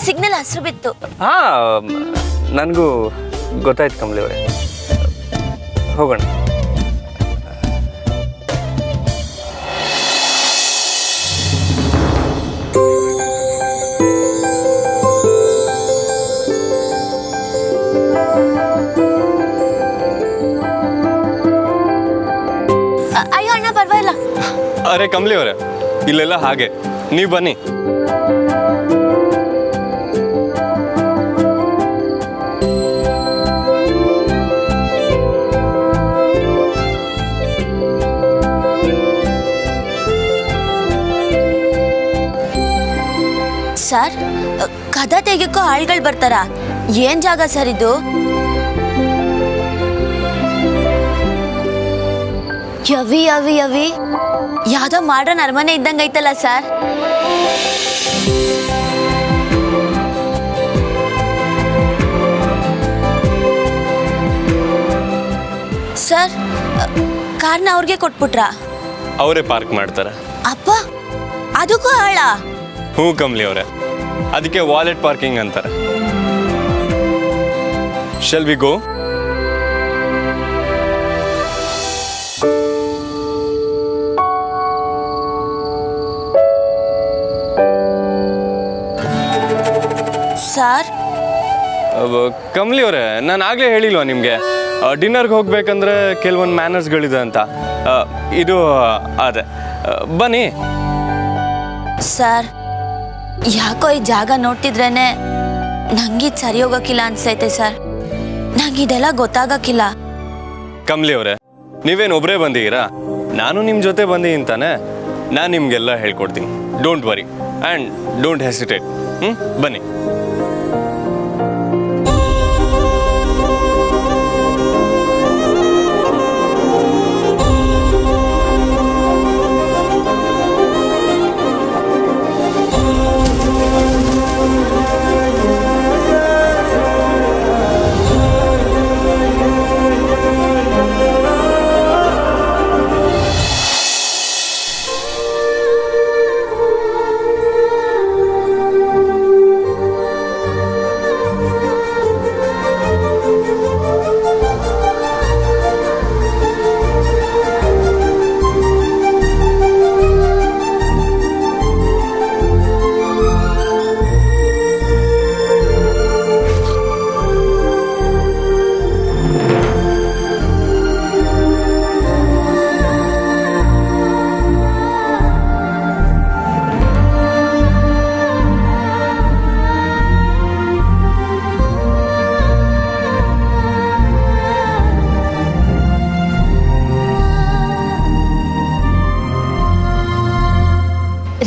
Signal ಹಸಿರು ಬಿತ್ತು. ನನಗೂ ಗೊತ್ತಾಯ್ತು ಕಮಲಿ ಅವರೇ, ಹೋಗೋಣ. ಅಯ್ಯೋ ಅಣ್ಣ ಪರವಾಗಿಲ್ಲ. ಅರೆ ಕಮಲಿ ಅವರೇ, ಇಲ್ಲೆಲ್ಲ ಹಾಗೆ, ನೀವು ಬನ್ನಿ. ಸರ್, ಕದ ತೆಗಿಯಕ್ಕೋ ಆಳ್ಗಳು ಬರ್ತಾರ? ಏನ್ ಜಾಗ ಸರ್ ಇದು? ಯವಿ ಯವಿ ಯವಿ, ಯಾವ್ದೋ ಮಾಡ್ರನ್ ಅರಮನೆ ಇದ್ದಂಗ ಐತಲ್ಲ ಸರ್. ಸರ್, ಕಾರ್ನ ಅವ್ರಿಗೆ ಕೊಟ್ಬಿಟ್ರಾ? ಅವರೇ ಪಾರ್ಕ್ ಮಾಡ್ತಾರೆ. ಅಪ್ಪ, ಅದಕ್ಕೂ ಆಳ? ಹ್ಞೂ ಕಮಲಿ ಅವರೇ, ಅದಕ್ಕೆ ವಾಲೆಟ್ ಪಾರ್ಕಿಂಗ್ ಅಂತಾರೆ. Shall we go? Sir, Kamali ಅವರೇ, ನಾನು ಆಗಲೇ ಹೇಳಿಲ್ವಾ ನಿಮಗೆ, ಡಿನ್ನರ್ಗೆ ಹೋಗ್ಬೇಕಂದ್ರೆ ಕೆಲವೊಂದು ಮ್ಯಾನರ್ಸ್ಗಳಿದೆ ಅಂತ. ಇದು ಅದೇ, ಬನ್ನಿ. ಸರ್, ಯಾಕೋ ಈ ಜಾಗ ನೋಡ್ತಿದ್ರೇನೆ ನಂಗಿದ್ ಸರಿ ಹೋಗಕ್ಕಿಲ್ಲ ಅನ್ಸೈತೆ ಸರ್. ನಂಗಿದೆಲ್ಲ ಗೊತ್ತಾಗಕ್ಕಿಲ್ಲ. ಕಮಲಿ ಅವರೇ, ನೀವೇನು ಒಬ್ಬರೇ ಬಂದಿದ್ದೀರಾ? ನಾನು ನಿಮ್ಮ ಜೊತೆ ಬಂದಿದ್ದೀನಿ ತಾನೆ. ನಾನು ನಿಮಗೆಲ್ಲ ಹೇಳ್ಕೊಡ್ತೀನಿ. Don't worry and don't hesitate. ಬನ್ನಿ.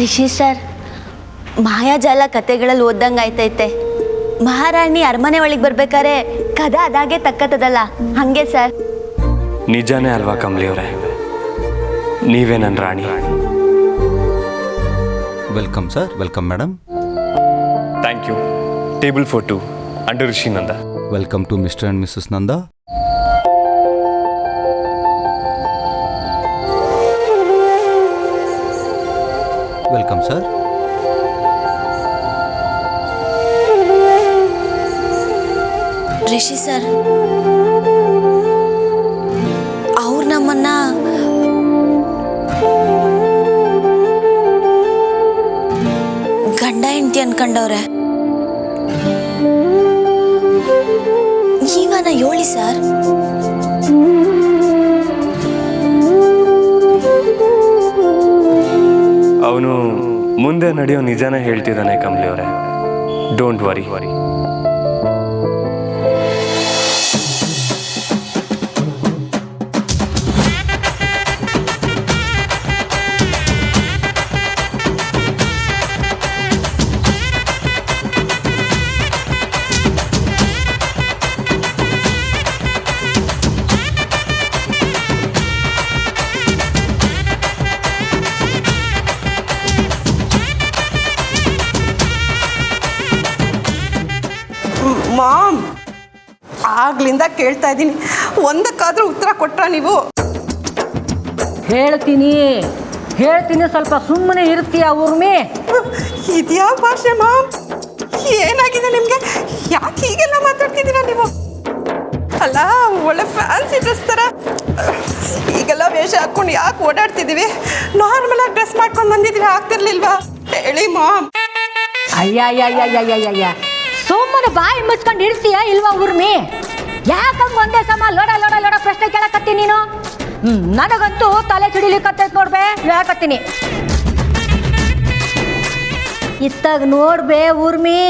ರಿಷಿ ಸರ್, ಮಾಯಾಜಾಲ ಕತೆಗಳಲ್ಲಿ ಓದ್ದಂಗ ಆಯ್ತೈತೆ. ಮಹಾರಾಣಿ ಅರಮನೆ ಒಳಗೆ ಬರ್ಬೇಕಾರೆ ಕದ ಅದಾಗೆ ತಕ್ಕತದಲ್ಲ, ಹಂಗೆ ಸರ್. ನಿಜಾನೇ ಅಲ್ವಾ ಕಮಲಿ ಅವರೇ? ನೀವೇ ನನ್ನ ರಾಣಿ. Welcome sir. Welcome madam. Thank you. Table for two under Rishi Nanda. Welcome to Mr and Mrs Nanda. Welcome sir. Rishi sir, ಅವ್ರು ನಮ್ಮನ್ನ ಗಂಡ ಹೆಂಡತಿ ಅನ್ಕೊಂಡವ್ರೆ. ನೀವನ ಹೇಳಿ ಸರ್. ಅವನು ಮುಂದೆ ನಡೆಯೋ ನಿಜಾನೇ ಹೇಳ್ತಿದ್ದಾನೆ ಕಮಲಿ ಅವರೇ. Don't worry. ಮಾಮ್, ಆಗ್ಲಿಂದ ಕೇಳ್ತಾ ಇದ್ದೀನಿ, ಒಂದಕ್ಕಾದ್ರೂ ಉತ್ತರ ಕೊಟ್ರ ನೀವು? ಹೇಳ್ತೀನಿ, ಸ್ವಲ್ಪ ಸುಮ್ಮನೆ ಇರ್ತೀಯ ಊರ್ಮಿ? ಇದ್ಯಾ ಭಾಷೆ ಮಾಮ್? ಯಾಕೆ ಹೀಗೆಲ್ಲ ಮಾತಾಡ್ತಿದ್ದೀರಾ ನೀವು? ಅಲ್ಲ, ಒಳ್ಳೆ ಫ್ಯಾನ್ಸಿ ಡ್ರೆಸ್ ಥರ ಈಗೆಲ್ಲ ವೇಷ ಹಾಕ್ಕೊಂಡು ಯಾಕೆ ಓಡಾಡ್ತಿದ್ದೀವಿ? ನಾರ್ಮಲಾಗಿ ಡ್ರೆಸ್ ಮಾಡ್ಕೊಂಡು ಬಂದಿದ್ದೀವಿ, ಆಗ್ತಿರ್ಲಿಲ್ವಾ? ಹೇಳಿ ಮಾಮ್. ಅಯ್ಯ ಸುಮ್ಮನೆ ಬಾಯಿ ಮುಚ್ಕೊಂಡು ಇರ್ತೀಯ ಇಲ್ವಾ ಊರ್ಮಿ? ಯಾಕಂಗ ಒಂದೇ ಸಮ ಲೋಡ ಲೋಡ ಲೋಡ ಪ್ರಶ್ನೆ ಕೇಳಕತ್ತೀನಿ ನೀನು? ನನಗಂತೂ ತಲೆ ಸಿಡಿಲಿಕ್ಕತ್ತೈತೆ ನೋಡ್ಬೇ, ಹೇಳಕತ್ತೀನಿ. ಇತ್ತಾಗ ನೋಡ್ಬೇ ಊರ್ಮಿ,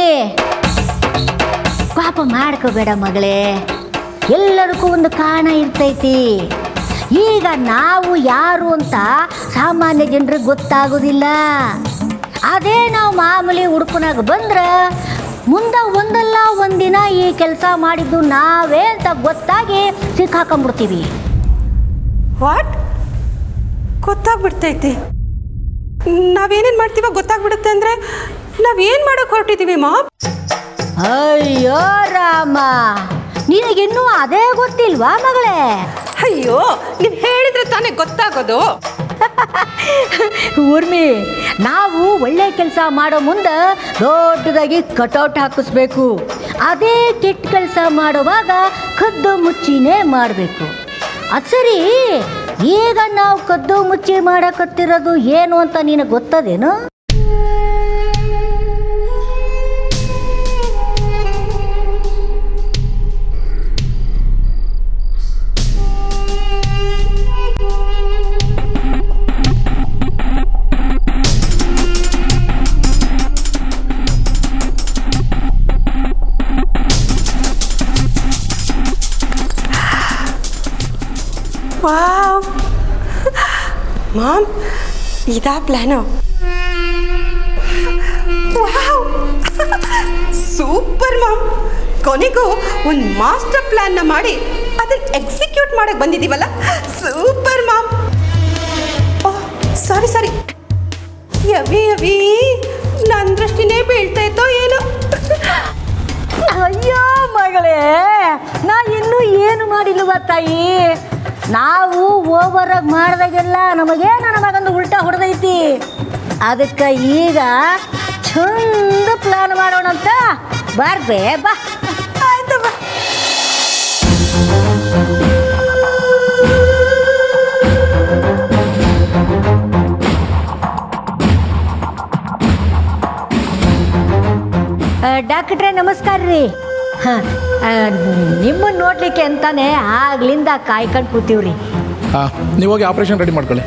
ಪಾಪ ಮಾಡ್ಕೋಬೇಡ ಮಗಳೇ, ಎಲ್ಲರಿಗೂ ಒಂದು ಕಾರಣ ಇರ್ತೈತಿ. ಈಗ ನಾವು ಯಾರು ಅಂತ ಸಾಮಾನ್ಯ ಜನರಿಗೆ ಗೊತ್ತಾಗೋದಿಲ್ಲ. ಅದೇ ನಾವು ಮಾಮೂಲಿ ಉಡುಪನಾಗ ಬಂದ್ರೆ ಮುಂದೆ ಒಂದಲ್ಲ ಒಂದಿನ ಈ ಕೆಲಸ ಮಾಡಿದ್ದು ನಾವೇ ಅಂತ ಗೊತ್ತಾಗಿ ಸಿಕ್ಕಾಕೊಂಡ್ಬಿಡ್ತೀವಿ. ವಾಟ್? ಗೊತ್ತಾಗ್ಬಿಡ್ತೈತಿ? ನಾವೇನೇನು ಮಾಡ್ತೀವ ಗೊತ್ತಾಗ್ಬಿಡುತ್ತೆ ಅಂದರೆ ನಾವೇನು ಮಾಡೋಕೆ ಹೊರಟಿದ್ದೀವಿ ಮಾಮ್? ಅಯ್ಯೋ ರಾಮ, ನಿನಗಿನ್ನೂ ಅದೇ ಗೊತ್ತಿಲ್ವಾ ಮಗಳೇ? ಅಯ್ಯೋ, ನೀವು ಹೇಳಿದ್ರೆ ತಾನೇ ಗೊತ್ತಾಗೋದು. ಊರ್ಮಿ, ನಾವು ಒಳ್ಳೆ ಕೆಲಸ ಮಾಡೋ ಮುಂದೆ ದೊಡ್ಡದಾಗಿ ಕಟೌಟ್ ಹಾಕಿಸ್ಬೇಕು. ಅದೇ ಕೆಟ್ಟ ಕೆಲಸ ಮಾಡುವಾಗ ಕದ್ದು ಮುಚ್ಚಿನೇ ಮಾಡಬೇಕು. ಅದು ಸರಿ, ಈಗ ನಾವು ಕದ್ದು ಮುಚ್ಚಿ ಮಾಡಕತ್ತಿರೋದು ಏನು ಅಂತ ನಿನಗೆ ಗೊತ್ತದೇನು? ವಾವ್ ಮಾಮ್, ಇದಾ ಪ್ಲ್ಯಾನು? Wow, super mom. ಕೊನೆಗೂ ಒಂದು ಮಾಸ್ಟರ್ ಪ್ಲ್ಯಾನ್ನ ಮಾಡಿ ಅದನ್ನು ಎಕ್ಸಿಕ್ಯೂಟ್ ಮಾಡಕ್ಕೆ ಬಂದಿದ್ದೀವಲ್ಲ, ಸೂಪರ್ ಮಾಮ್. ಓಹ್ ಸಾರಿ, ಯವಿ ನನ್ನ ದೃಷ್ಟಿನೇ ಬೀಳ್ತಾ ಇತ್ತೋ ಏನೋ. ಅಯ್ಯೋ ಮಗಳೇ, ನಾ ಇನ್ನೂ ಏನು ಮಾಡಿಲ್ವ ತಾಯಿ? ನಾವು ಓವರಾಗಿ ಮಾಡಿದಾಗೆಲ್ಲ ನಮಗೇನ ನಮಗೊಂದು ಉಲ್ಟಾ ಹೊಡೆದೈತಿ. ಅದಕ್ಕೆ ಈಗ ಚಂದ ಪ್ಲಾನ್ ಮಾಡೋಣಂತ. ಬರ್ಬೇ ಬಾ. ಆಯ್ತು ಬಾ. ಡಾಕ್ಟ್ರೇ ನಮಸ್ಕಾರ ರೀ. ಹಾಂ, ನಿಮ್ಮನ್ನು ನೋಡಲಿಕ್ಕೆ ಅಂತಾನೆ ಆಗ್ಲಿಂದ ಕಾಯ್ಕೊಂಡು ಕೂತೀವ್ರಿ. ಹಾಂ, ನೀವು ಹೋಗಿ ಆಪ್ರೇಷನ್ ರೆಡಿ ಮಾಡ್ಕೊಳ್ಳಿ.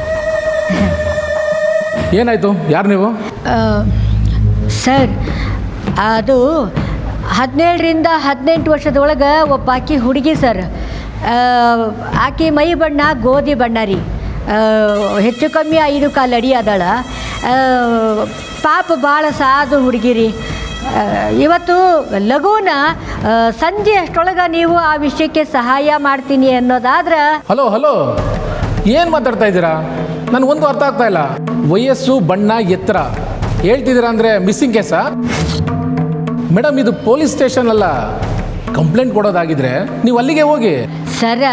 ಏನಾಯಿತು? ಯಾರು ನೀವು? ಸರ್, ಅದು 17ರಿಂದ 18 ವರ್ಷದೊಳಗೆ ಒಬ್ಬ ಆಕಿ ಹುಡುಗಿ ಸರ್. ಆಕಿ ಮೈ ಬಣ್ಣ ಗೋಧಿ ಬಣ್ಣ ರೀ. ಹೆಚ್ಚು ಕಮ್ಮಿ 5 ಕಾಲು ಅಡಿ ಅದಾಳ. ಪಾಪ ಭಾಳ ಸಾಧು ಹುಡುಗಿ ರೀ. ಇವತ್ತು ಲಘುನ ಸಂಜೆ ಅಷ್ಟೊಳಗೆ ನೀವು ಆ ವಿಷಯಕ್ಕೆ ಸಹಾಯ ಮಾಡ್ತೀನಿ ಅನ್ನೋದಾದ್ರೆ. ಹಲೋ, ಏನು ಮಾತಾಡ್ತಾ ಇದ್ದೀರಾ? ನನಗೊಂದು ಅರ್ಥ ಆಗ್ತಾ ಇಲ್ಲ. ವಯಸ್ಸು, ಬಣ್ಣ, ಎತ್ತರ ಹೇಳ್ತಿದ್ದೀರಾ ಅಂದರೆ ಮಿಸ್ಸಿಂಗ್ ಕೇಸಾ? ಮೇಡಮ್, ಇದು ಪೊಲೀಸ್ ಸ್ಟೇಷನ್ ಅಲ್ಲ. ಕಂಪ್ಲೇಂಟ್ ಕೊಡೋದಾಗಿದ್ರೆ ನೀವು ಅಲ್ಲಿಗೆ ಹೋಗಿ. ಸರ,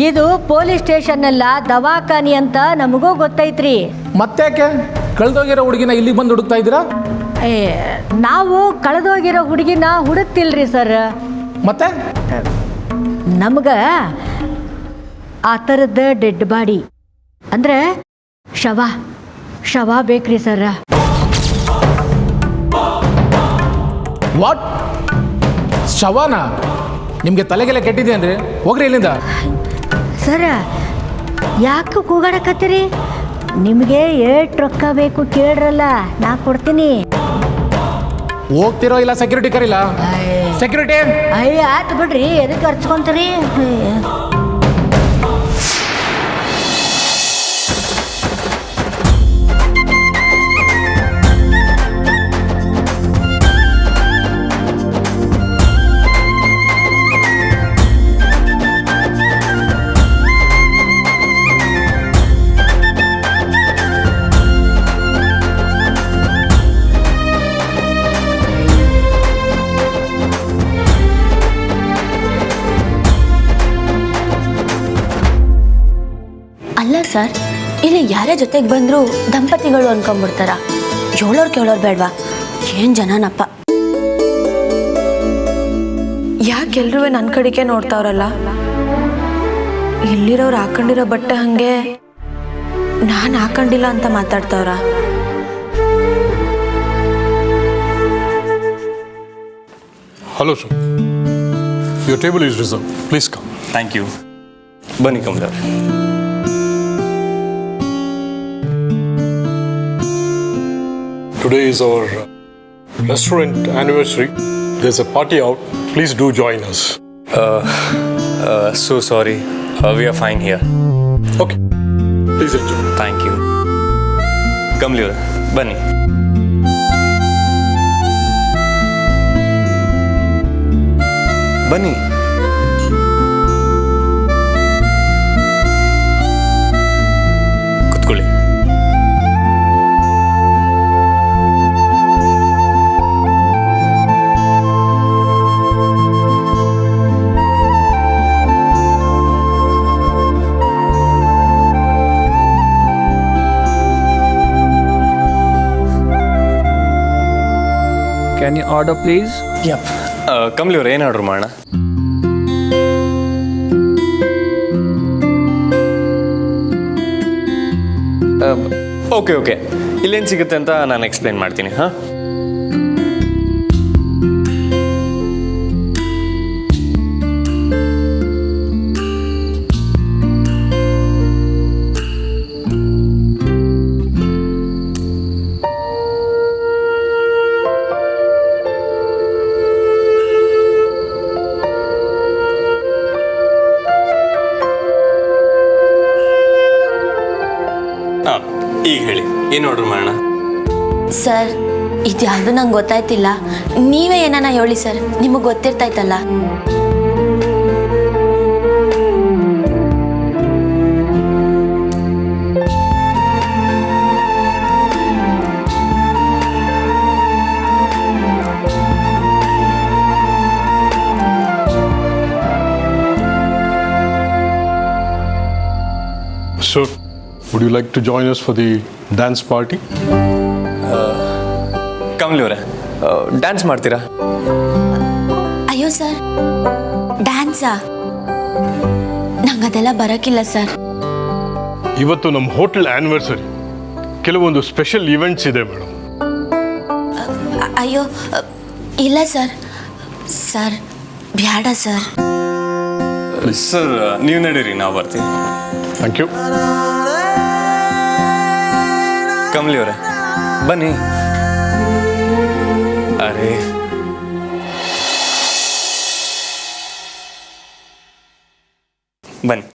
ಇದು ಪೊಲೀಸ್ ಸ್ಟೇಷನ್ ಅಲ್ಲ, ದವಾಖಾನಿ ಅಂತ ನಮಗೂ ಗೊತ್ತೈತ್ರಿ. ಮತ್ತ್ಯಾಕೆ ಕಳೆದೋಗಿರೋ ಹುಡುಗಿನ ಇಲ್ಲಿಗೆ ಬಂದು ಹುಡುಕ್ತಾ ಇದ್ದೀರಾ? ನಾವು ಕಳೆದೋಗಿರೋ ಹುಡುಗಿನ ಹುಡುಕ್ತಿಲ್ರಿ ಸರ್. ಮತ್ತೆ ನಮ್ಗೆ ಆ ಥರದ ಡೆಡ್ ಬಾಡಿ ಅಂದರೆ ಶವ ಬೇಕ್ರಿ ಸರ್. ವಾಟ್? ಶವನ? ನಿಮಗೆ ತಲೆಗೆಲ್ಲ ಕೆಟ್ಟಿದೆ ಅಂದರೆ ಹೋಗ್ರಿ ಇಲ್ಲಿಂದ. ಸರ, ಯಾಕೆ ಕೂಗಾಡಕತ್ತೀರಿ? ನಿಮಗೆ ಎಷ್ಟು ರೊಕ್ಕ ಬೇಕು ಕೇಳ್ರಲ್ಲ, ನಾ ಕೊಡ್ತೀನಿ. ಹೋಗ್ತಿರೋ ಇಲ್ಲ ಸೆಕ್ಯೂರಿಟಿ ಕರಿಲ್ಲ? ಸೆಕ್ಯೂರಿಟಿ. ಅಯ್ಯ ಆಯ್ತು ಬಿಡ್ರಿ, ಎದಕ್ಕೆ ಹರ್ಚ್ಕೊಂತೀರಿ? ಅಲ್ಲ ಸರ್, ಇಲ್ಲಿ ಯಾರೇ ಜೊತೆಗೆ ಬಂದರೂ ದಂಪತಿಗಳು ಅನ್ಕೊಂಡ್ಬಿಡ್ತಾರ. ಹೇಳೋರು ಕೇಳೋರು ಬೇಡವಾ? ಏನು ಜನನಪ್ಪ. ಯಾಕೆಲ್ರೂ ನನ್ನ ಕಡೆಗೆ ನೋಡ್ತಾವ್ರಲ್ಲ? ಇಲ್ಲಿರೋರು ಹಾಕೊಂಡಿರೋ ಬಟ್ಟೆ ಹಂಗೆ ನಾನು ಹಾಕೊಂಡಿಲ್ಲ ಅಂತ ಮಾತಾಡ್ತಾವ್ರ? Hello, sir. Your table is reserved. Please come. Thank you. ಬನ್ನಿ ಕಮಲಿ ಅವರೇ. Today is our restaurant anniversary. There's a party out. Please do join us. So sorry. We are fine here. Okay. Please enjoy. Thank you. Kamali ಅವರೇ ಬನ್ನಿ. ಬನ್ನಿ. ಕುತ್ಕೊಳ್ಳಿ. Can you order, please? Kamali ಅವ್ರು ಏನು order ಮಾಡೋಣ? Okay ಇಲ್ಲೇನು ಸಿಗುತ್ತೆ ಅಂತ ನಾನು ಎಕ್ಸ್ಪ್ಲೇನ್ ಮಾಡ್ತೀನಿ. ಹಾಂ, ಈಗ ಹೇಳಿ ಏನು ಆರ್ಡ್ರ್ ಮಾಡೋಣ? ಸರ್, ಇದ್ಯಾವುದು ನಂಗೆ ಗೊತ್ತಾಯ್ತಿಲ್ಲ. ನೀವೇ ಏನಾನ ಹೇಳಿ ಸರ್, ನಿಮಗೆ ಗೊತ್ತಿರ್ತಾಯ್ತಲ್ಲ. So, would you like to join us for the dance party? Kamali ಅವರೇ ಡ್ಯಾನ್ಸ್ ಮಾಡ್ತೀರಾ? ಅಯ್ಯೋ ಸರ್, ಡ್ಯಾನ್ಸಾ? ನಂಗೆ ಅದೆಲ್ಲ ಬರೋಕ್ಕಿಲ್ಲ ಸರ್. ಇವತ್ತು ನಮ್ಮ ಹೋಟೆಲ್ ಆ್ಯನಿವರ್ಸರಿ, ಕೆಲವೊಂದು ಸ್ಪೆಷಲ್ ಇವೆಂಟ್ಸ್ ಇದೆ ಮೇಡಮ್. ಅಯ್ಯೋ ಇಲ್ಲ ಸರ್. ಸರ್ ಬ್ಯಾಡ ಸರ್. ಸರ್ ನೀವು ನಡೀರಿ, ನಾವು ಬರ್ತೀವಿ. Thank you. ಕಮಲಿ ಅವರೇ ಬನ್ನಿ. ಅರೆ ಬನ್ನಿ.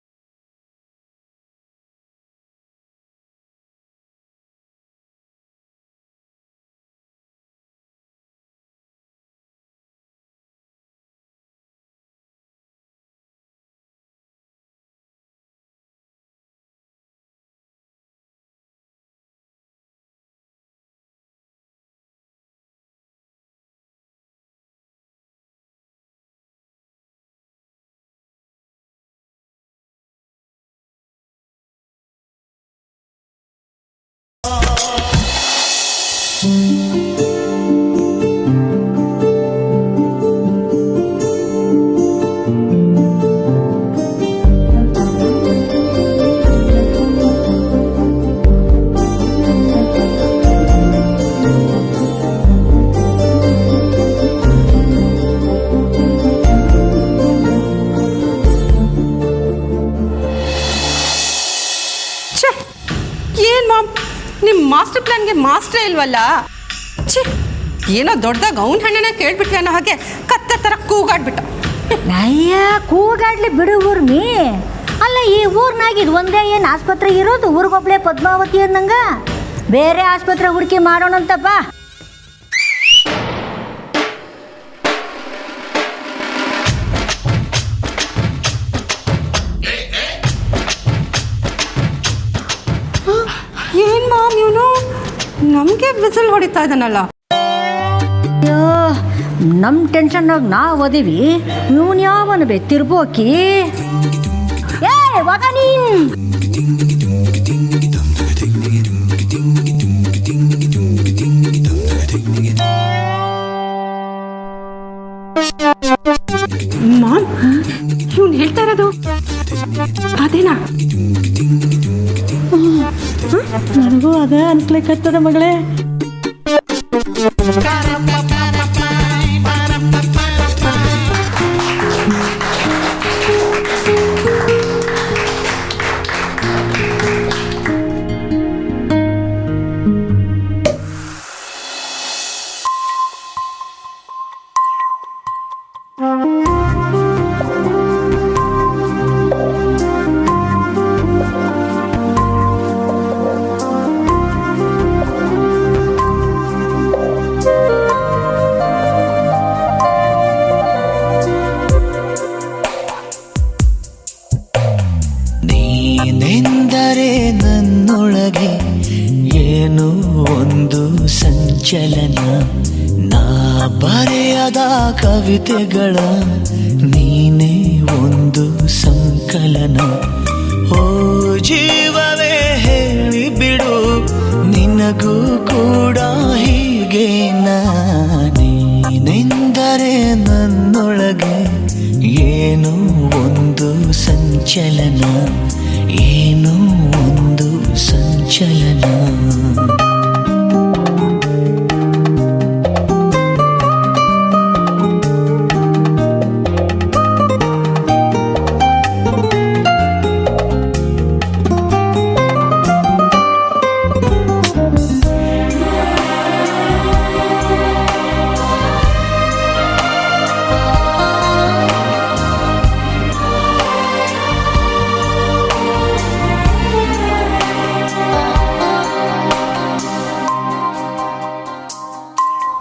ಏನ್ ಮಾಮ್, ನಿಮ್ಮ ಮಾಸ್ಟರ್ ಪ್ಲಾನ್ಗೆ ಮಾಸ್ಟರ್ ಇಲ್ವಲ್ಲ? ಛೇ, ಏನೋ ದೊಡ್ಡದಾಗ ಅವನ ಹಣ್ಣನ ಕೇಳ್ಬಿಟ್ವಿ ಅನ್ನೋ ಹಾಗೆ ಕತ್ತೆ ಥರ ಕೂಗಾಡ್ಬಿಟ್ಟ. ಅಯ್ಯ, ಕೂಗಾಡ್ಲಿ ಬಿಡು ಊರ್ಮಿ. ಅಲ್ಲ, ಈ ಊರ್ನಾಗ ಇದು ಒಂದೇ ಏನು ಆಸ್ಪತ್ರೆ ಇರೋದು? ಊರಿಗೊಬ್ಳೆ ಪದ್ಮಾವತಿ ಅನ್ನಂಗ ಬೇರೆ ಆಸ್ಪತ್ರೆ ಹುಡುಕಿ ಮಾಡೋಣಂತಪ್ಪ. ಏನ್ ಮಾಮ್, ಇವನು ನಮಗೆ ಬಿಸಿಲು ಹೊಡಿತಾ ಇದ್ದಾನಲ್ಲ. ಅಯ್ಯೋ, ನಮ್ಮ ಟೆನ್ಷನ್ನಾಗ ನಾವು ಅದೀವಿ, ಇವನು ಯಾವನು ಬೆತ್ತಿರ್ಬೋಕಿ. ಏ ಮಗ ನೀನ್, ಹೇಳ್ತಾ ಇರೋದು ಅದೇನಾ? ನನಗೂ ಅದೇ ಅನ್ಸ್ಲಿಕ್ಕತ್ತದ ಮಗಳೇ. ನೀನೆಂದರೆ ನನ್ನೊಳಗೆ ಏನೋ ಒಂದು ಸಂಚಲನ, ನಾ ಬರೆಯದ ಕವಿತೆಗಳ ನೀನೇ ಒಂದು ಸಂಕಲನ. ಓ ಜೀವವೇ ಹೇಳಿಬಿಡು, ನಿನಗೂ ಕೂಡ ಹೀಗೆ ನೀನೆಂದರೆ ನನ್ನೊಳಗೆ ಏನೋ ಒಂದು ಸಂಚಲನ, ಏನೋ ಒಂದು ಸಂಚಲನ.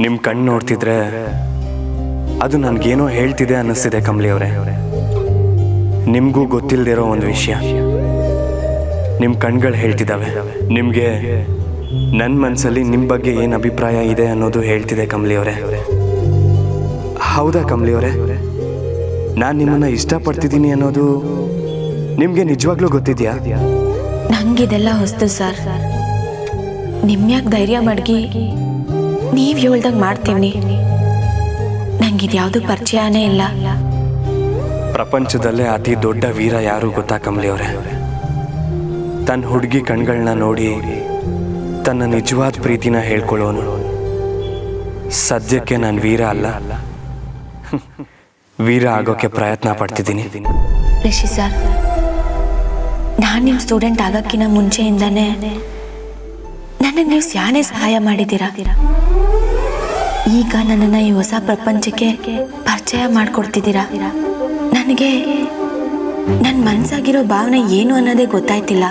ನಿಮ್ಮ ಕಣ್ಣು ನೋಡ್ತಿದ್ರೆ ಅದು ನನಗೇನೋ ಹೇಳ್ತಿದೆ ಅನ್ನಿಸ್ತಿದೆ ಕಮಲಿ ಅವರೇ. ನಿಮಗೂ ಗೊತ್ತಿಲ್ಲದಿರೋ ಒಂದು ವಿಷಯ ನಿಮ್ಮ ಕಣ್ಗಳು ಹೇಳ್ತಿದ್ದಾವೆ. ನಿಮಗೆ ನನ್ನ ಮನಸ್ಸಲ್ಲಿ ನಿಮ್ಮ ಬಗ್ಗೆ ಏನು ಅಭಿಪ್ರಾಯ ಇದೆ ಅನ್ನೋದು ಹೇಳ್ತಿದೆ ಕಮಲಿ ಅವರೇ. ಹೌದಾ ಕಮಲಿ ಅವರೇ? ನಾನು ನಿಮ್ಮನ್ನು ಇಷ್ಟಪಡ್ತಿದ್ದೀನಿ ಅನ್ನೋದು ನಿಮಗೆ ನಿಜವಾಗ್ಲೂ ಗೊತ್ತಿದೆಯಾ? ನಂಗಿದೆಲ್ಲ ಹೊಸ್ತು ಸರ್. ನಿಮ್ಯಾಕೆ ಧೈರ್ಯ ಮಡ್ಗಿ ನೀವು ಹೇಳ್ದಂಗೆ ಮಾಡ್ತೀನಿ. ನಂಗಿದ್ಯಾವುದು ಪರಿಚಯನೇ ಇಲ್ಲ. ಪ್ರಪಂಚದಲ್ಲೇ ಅತಿ ದೊಡ್ಡ ವೀರ ಯಾರು ಗೊತ್ತಾ ಕಮಲಿ ಅವರೇ? ತನ್ನ ಹುಡುಗಿ ಕಣ್ಗಳನ್ನ ನೋಡಿ ತನ್ನ ನಿಜವಾದ ಪ್ರೀತಿನ ಹೇಳ್ಕೊಳ್ಳೋನು. ಸದ್ಯಕ್ಕೆ ನಾನು ವೀರ ಅಲ್ಲ, ವೀರ ಆಗೋಕ್ಕೆ ಪ್ರಯತ್ನ ಪಡ್ತಿದ್ದೀನಿ. ರಿಷಿ ಸರ್, ನಾನು ನಿಮ್ಮ ಸ್ಟೂಡೆಂಟ್ ಆಗೋಕ್ಕಿಂತ ಮುಂಚೆಯಿಂದನೇ ನನಗೆ ನೀವು ಸ್ಯಾನೇ ಸಹಾಯ ಮಾಡಿದ್ದೀರಾ. ಈಗ ನನ್ನನ್ನು ಈ ಹೊಸ ಪ್ರಪಂಚಕ್ಕೆ ಪರಿಚಯ ಮಾಡಿಕೊಡ್ತಿದ್ದೀರಾ. ನನಗೆ ನನ್ನ ಮನಸ್ಸಾಗಿರೋ ಭಾವನೆ ಏನು ಅನ್ನೋದೇ ಗೊತ್ತಾಯ್ತಿಲ್ಲ.